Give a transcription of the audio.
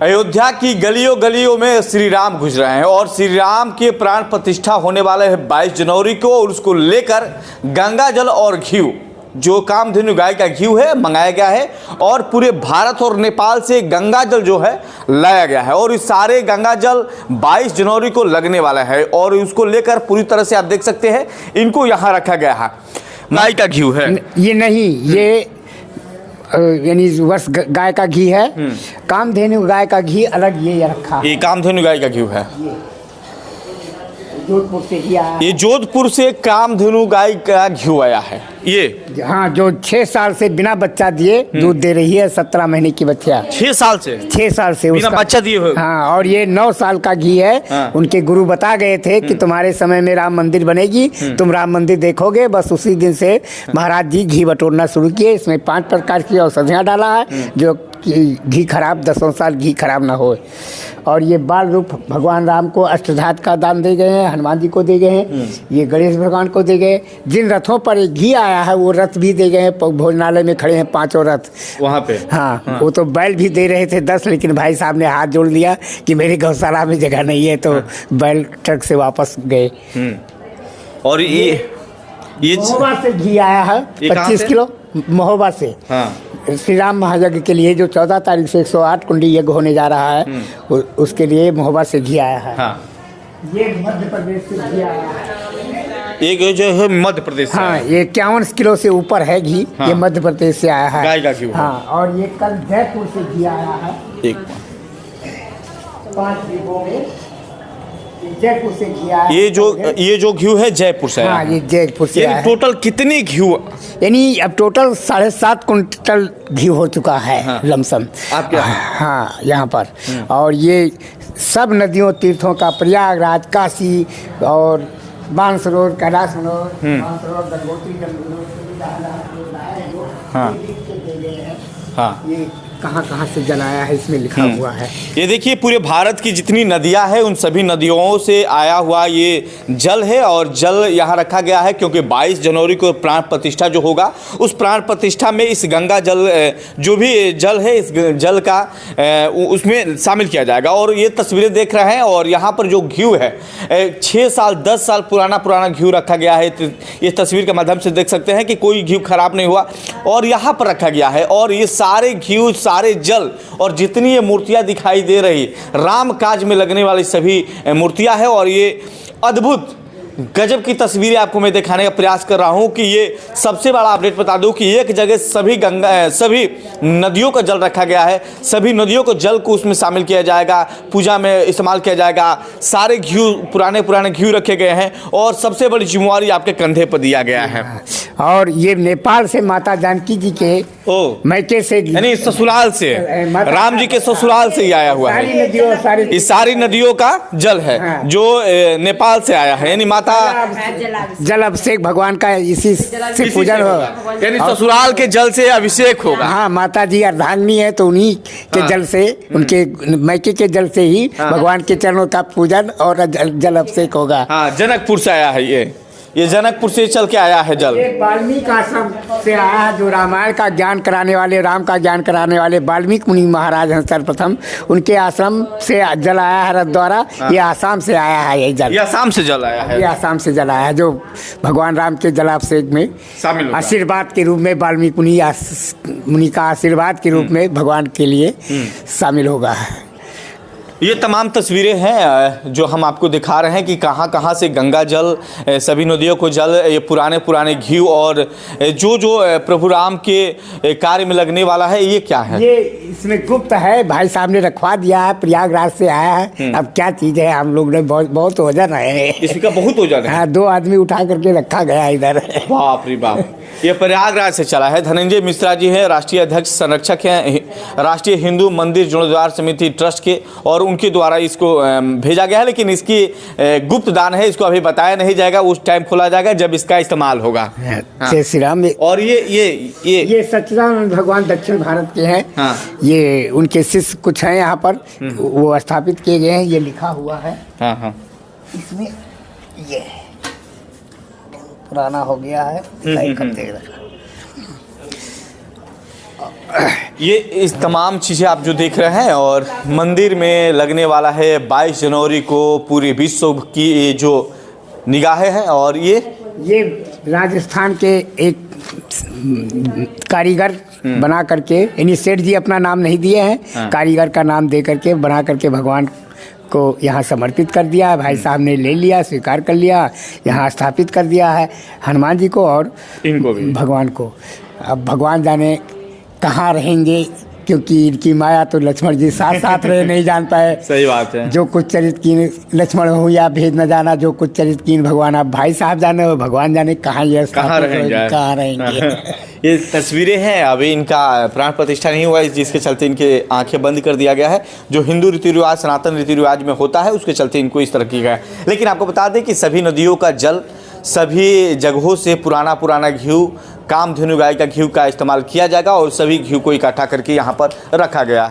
अयोध्या की गलियों गलियों में श्री राम घुस रहे हैं और श्री राम के प्राण प्रतिष्ठा होने वाले है 22 जनवरी को, और उसको लेकर गंगा जल और घी, जो कामधेनु गाय का घी है, मंगाया गया है और पूरे भारत और नेपाल से गंगा जल जो है लाया गया है। और इस सारे गंगा जल 22 जनवरी को लगने वाला है और उसको लेकर पूरी तरह से आप देख सकते हैं इनको यहाँ रखा गया है। गाय का घी है ये नहीं, ये यानी वर्ष गाय का घी है। कामधेनु गाय का घी अलग ये रखा है। ये कामधेनु गाय का घी है, जोधपुर से घी आया। ये जोधपुर से कामधेनु गाय का घी आया है। ये हाँ, जो 6 साल से बिना बच्चा दिए दूध दे रही है, 17 महीने की बच्चा। 6 साल से 6 साल से बिना बच्चा दिए हुए। हाँ, और ये 9 साल का घी है। हाँ। उनके गुरु बता गए थे कि तुम्हारे समय में राम मंदिर बनेगी, तुम राम मंदिर देखोगे। बस उसी दिन से महाराज जी घी बटोरना शुरू किए। इसमें 5 प्रकार की औषधियाँ डाला है जो घी खराब 10 साल घी खराब ना हो। और ये बाल रूप भगवान राम को अष्टधात का दान दे गए हैं, हनुमान जी को दे गए हैं, ये गणेश भगवान को दे गए। जिन रथों पर ये घी आया है वो रथ भी दे गए हैं। भोजनालय में खड़े हैं 5 रथ वहाँ पे। हाँ, वो तो बैल भी दे रहे थे 10, लेकिन भाई साहब ने हाथ जोड़ दिया कि मेरी गौशाला में जगह नहीं है, तो बैल ट्रक से वापस गए। और ये महोबा से घी आया है 25 किलो महोबा से। हाँ। श्री राम महायज्ञ के लिए जो 14 तारीख से 108 कुंडी यज्ञ होने जा रहा है उसके लिए महोबा से घी आया है। हाँ। ये मध्य प्रदेश से घी आया है। एक जो है मध्य प्रदेश से। हाँ, ये 51 किलो से ऊपर है घी। हाँ। ये मध्य प्रदेश से आया है, गाय का घी। हाँ, और ये कल जयपुर से घी आया है। 5 डिब्बों में जयपुर से घी आया। ये जो घी है जयपुर से। हाँ, ये जयपुर से आया है। टोटल कितनी घी? यानी अब टोटल 7.5 कुंटल घी हो चुका है। हाँ। लमसम आपके हाँ, यहाँ पर। और ये सब नदियों तीर्थों का, प्रयागराज, काशी और बांसरोवर, कैलाश मनोर, बांसरोवर, गंगोत्री, हाँ। हाँ। ये कहाँ से जल आया है इसमें लिखा हुआ है। ये देखिए पूरे भारत की जितनी नदियां हैं उन सभी नदियों से आया हुआ ये जल है और जल यहाँ रखा गया है क्योंकि 22 जनवरी को प्राण प्रतिष्ठा जो होगा उस प्राण प्रतिष्ठा में इस गंगा जल जो भी जल है इस जल का उसमें शामिल किया जाएगा। और ये तस्वीरें देख रहे हैं और यहाँ पर जो घी है 6 साल 10 साल पुराना घी रखा गया है। इस तस्वीर के माध्यम से देख सकते हैं कि कोई घी खराब नहीं हुआ और यहाँ पर रखा गया है। और ये सारे घी, सारे जल और जितनी ये मूर्तियां दिखाई दे रही राम काज में लगने वाली सभी मूर्तियां हैं। और ये अद्भुत गजब की तस्वीरें आपको मैं दिखाने का प्रयास कर रहा हूं कि ये सबसे बड़ा अपडेट बता दूं कि एक जगह सभी नदियों का जल रखा गया है। सभी नदियों को जल को उसमें शामिल किया जाएगा, पूजा में इस्तेमाल किया जाएगा। सारे घी पुराने घी रखे गए हैं और सबसे बड़ी जिम्मेवारी आपके कंधे पर दिया गया है। और ये नेपाल से माता जानकी जी के मैके से, यानी ससुराल से, राम जी के ससुराल से ही आया हुआ है। इस सारी नदियों का जल है जो नेपाल से आया है। यानी जल अभिषेक भगवान का इसी से पूजन होगा, यानी ससुराल के जल से अभिषेक होगा। हाँ, माता जी अर्धांगिनी है तो उन्हीं के जल से, उनके मैके के जल से ही भगवान के चरणों का पूजन और जल अभिषेक होगा। हाँ, जनकपुर से आया है ये जनकपुर से चल के आया है जल। वाल्मीकि आश्रम से आया है, जो रामायण का ज्ञान कराने वाले, राम का ज्ञान कराने वाले वाल्मीकि मुनि महाराज हैं सर्वप्रथम। उनके आश्रम से जल आया है रथ द्वारा। ये आसाम से आया है, ये जल, ये आसाम से जल आया है। ये आसाम से जल आया है जो भगवान राम के जलाभिषेक में शामिल आशीर्वाद के रूप में, वाल्मीकि मुनि का आशीर्वाद के रूप में भगवान के लिए शामिल होगा। ये तमाम तस्वीरें हैं जो हम आपको दिखा रहे हैं कि कहाँ से गंगा जल, सभी नदियों को जल, ये पुराने घी और जो प्रभु राम के कार्य में लगने वाला है। ये क्या है? ये इसमें गुप्त है, भाई साहब ने रखवा दिया है, प्रयागराज से आया है। अब क्या चीज़ है, हम लोग ने बहुत वजन है इसका, बहुत वजन है। हाँ, 2 आदमी उठा करके रखा गया इधर। बाप रे बाप। ये प्रयागराज से चला है। धनंजय मिश्रा जी हैं, राष्ट्रीय अध्यक्ष संरक्षक हैं राष्ट्रीय हिंदू मंदिर जीर्णोद्धार समिति ट्रस्ट के, और उनके द्वारा इसको भेजा गया है। लेकिन इसकी गुप्त दान है, इसको अभी बताया नहीं जाएगा, उस टाइम खोला जाएगा जब इसका इस्तेमाल होगा। जय श्री राम। और ये सच्चिदानंद भगवान दक्षिण भारत के हैं। हाँ। ये उनके शिष्य कुछ हैं यहाँ पर, वो स्थापित किए गए हैं। ये लिखा हुआ है। हाँ हाँ। इसमें ये पुराना हो गया है। ये इस तमाम चीज़ें आप जो देख रहे हैं और मंदिर में लगने वाला है 22 जनवरी को पूरे विश्व की ये जो निगाहें हैं। और ये राजस्थान के एक कारीगर बना करके, यानी सेठ जी अपना नाम नहीं दिए हैं, कारीगर का नाम दे करके बना करके भगवान को यहाँ समर्पित कर दिया है। भाई साहब ने ले लिया, स्वीकार कर लिया, यहाँ स्थापित कर दिया है हनुमान जी को और इनको भी भगवान को। अब भगवान जाने कहाँ रहेंगे, क्योंकि इनकी माया तो लक्ष्मण जी साथ साथ रहे नहीं जान पाए। सही बात है। जो कुछ चरित की लक्ष्मण हो या भेद न जाना, जो कुछ चरित की भगवान, आप भाई साहब जाने हो, भगवान जाने कहाँ ये कहाँ रहेंगे। ये तस्वीरें हैं, अभी इनका प्राण प्रतिष्ठा नहीं हुआ जिसके चलते इनके आंखें बंद कर दिया गया है। जो हिंदू रीति रिवाज, सनातन रीति रिवाज में होता है उसके चलते इनको इस तरह किया गया है। लेकिन आपको बता दें कि सभी नदियों का जल, सभी जगहों से पुराना घी, कामधेनु गाय का घी का इस्तेमाल किया जाएगा और सभी घी को इकट्ठा करके यहाँ पर रखा गया।